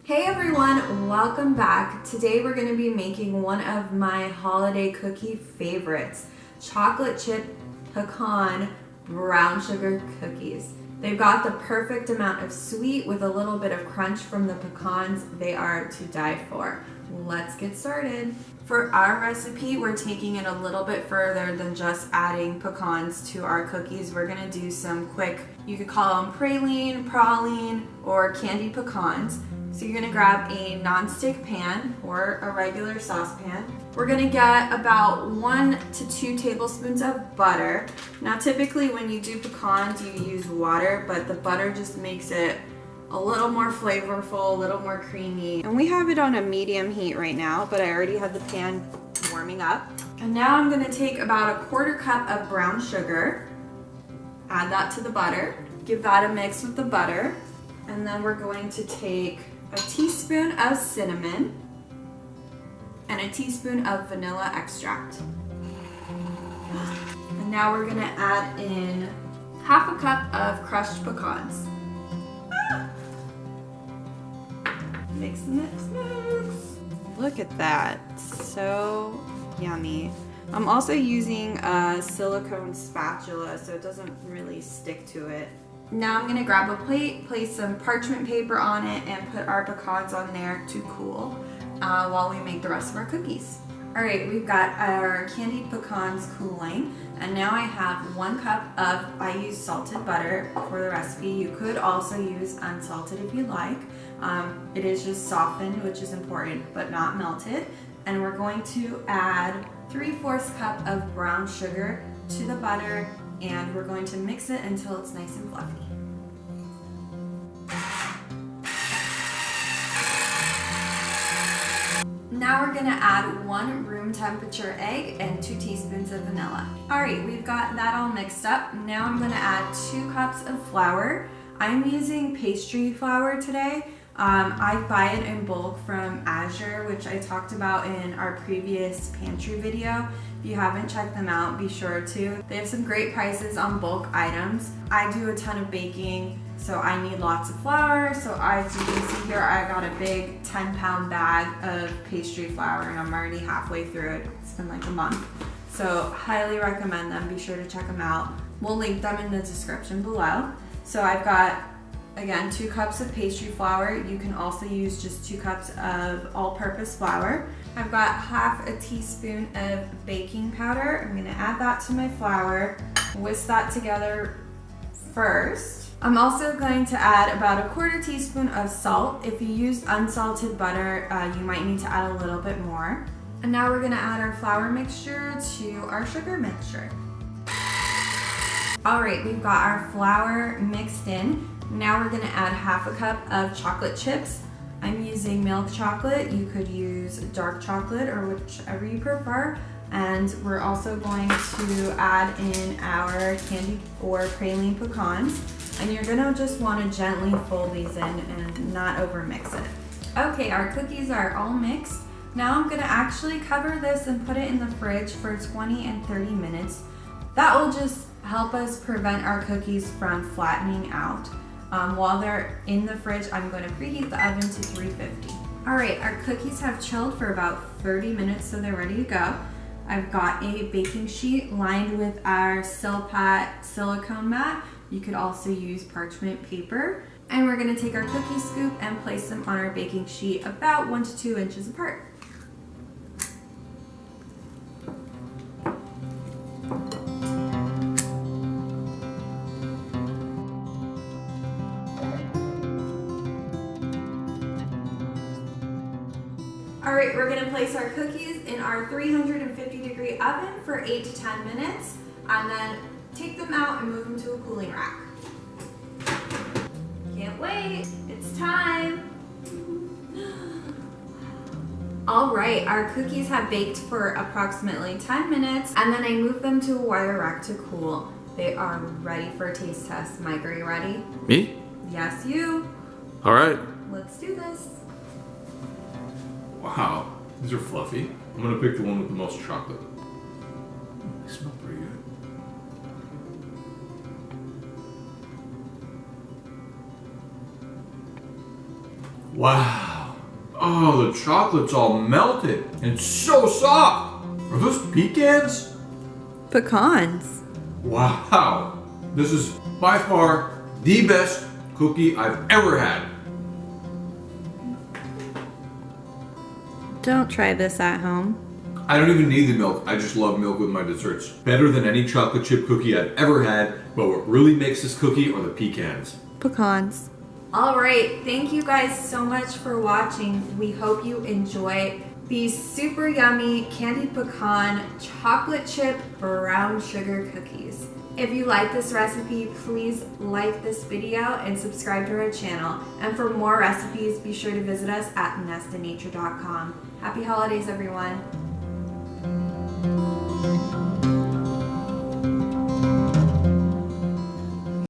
Hey everyone, welcome back. Today we're going to be making one of my holiday cookie favorites, chocolate chip pecan brown sugar cookies. They've got the perfect amount of sweet with a little bit of crunch from the pecans. They are to die for. Let's get started. For our recipe, we're taking it a little bit further than just adding pecans to our cookies. We're gonna do some quick, you could call them praline, or candied pecans. So you're gonna grab a non-stick pan or a regular saucepan. We're gonna get about 1 to 2 tablespoons of butter. Now typically when you do pecans, you use water, but the butter just makes it a little more flavorful, a little more creamy. And we have it on a medium heat right now, but I already have the pan warming up. And now I'm gonna take about 1/4 cup of brown sugar, add that to the butter, give that a mix with the butter, and then we're going to take a teaspoon of cinnamon and a teaspoon of vanilla extract. And now we're gonna add in 1/2 cup of crushed pecans. Mix, mix, mix. Look at that, so yummy. I'm also using a silicone spatula so it doesn't really stick to it. Now I'm gonna grab a plate, place some parchment paper on it, and put our pecans on there to cool while we make the rest of our cookies. All right, we've got our candied pecans cooling, and now I have 1 cup of, I use salted butter for the recipe. You could also use unsalted if you'd like. It is just softened, which is important, but not melted. And we're going to add 3/4 cup of brown sugar to the butter, and we're going to mix it until it's nice and fluffy. Now we're gonna add 1 room temperature egg and 2 teaspoons of vanilla. All right, we've got that all mixed up. Now I'm gonna add 2 cups of flour. I'm using pastry flour today. I buy it in bulk from Aysha, which I talked about in our previous pantry video. If you haven't checked them out, be sure to. They have some great prices on bulk items. I do a ton of baking, so I need lots of flour. So as you can see here, I got a big 10-pound bag of pastry flour, and I'm already halfway through it. It's been like a month. So highly recommend them. Be sure to check them out. We'll link them in the description below. So I've got, again, 2 cups of pastry flour. You can also use just 2 cups of all-purpose flour. I've got 1/2 teaspoon of baking powder. I'm gonna add that to my flour, whisk that together first. I'm also going to add about 1/4 teaspoon of salt. If you use unsalted butter, you might need to add a little bit more. And now we're gonna add our flour mixture to our sugar mixture. All right, we've got our flour mixed in. Now we're gonna add 1/2 cup of chocolate chips. I'm using milk chocolate. You could use dark chocolate or whichever you prefer. And we're also going to add in our candied or praline pecans. And you're gonna just wanna gently fold these in and not over mix it. Okay, our cookies are all mixed. Now I'm gonna actually cover this and put it in the fridge for 20 and 30 minutes. That will just help us prevent our cookies from flattening out. While they're in the fridge, I'm going to preheat the oven to 350. All right, our cookies have chilled for about 30 minutes, so they're ready to go. I've got a baking sheet lined with our Silpat silicone mat. You could also use parchment paper. And we're going to take our cookie scoop and place them on our baking sheet about 1 to 2 inches apart. All right, we're gonna place our cookies in our 350-degree oven for 8 to 10 minutes, and then take them out and move them to a cooling rack. Can't wait, it's time. All right, our cookies have baked for approximately 10 minutes, and then I moved them to a wire rack to cool. They are ready for a taste test. Mike, are you ready? Me? Yes, you. All right. Let's do this. Wow, these are fluffy. I'm gonna pick the one with the most chocolate. They smell pretty good. Wow. Oh, the chocolate's all melted and so soft. Are those pecans? Pecans. Wow. This is by far the best cookie I've ever had. Don't try this at home. I don't even need the milk. I just love milk with my desserts. Better than any chocolate chip cookie I've ever had, but what really makes this cookie are the pecans. Pecans. All right, thank you guys so much for watching. We hope you enjoy these super yummy candied pecan chocolate chip brown sugar cookies. If you like this recipe, please like this video and subscribe to our channel. And for more recipes, be sure to visit us at nestinature.com. Happy holidays, everyone.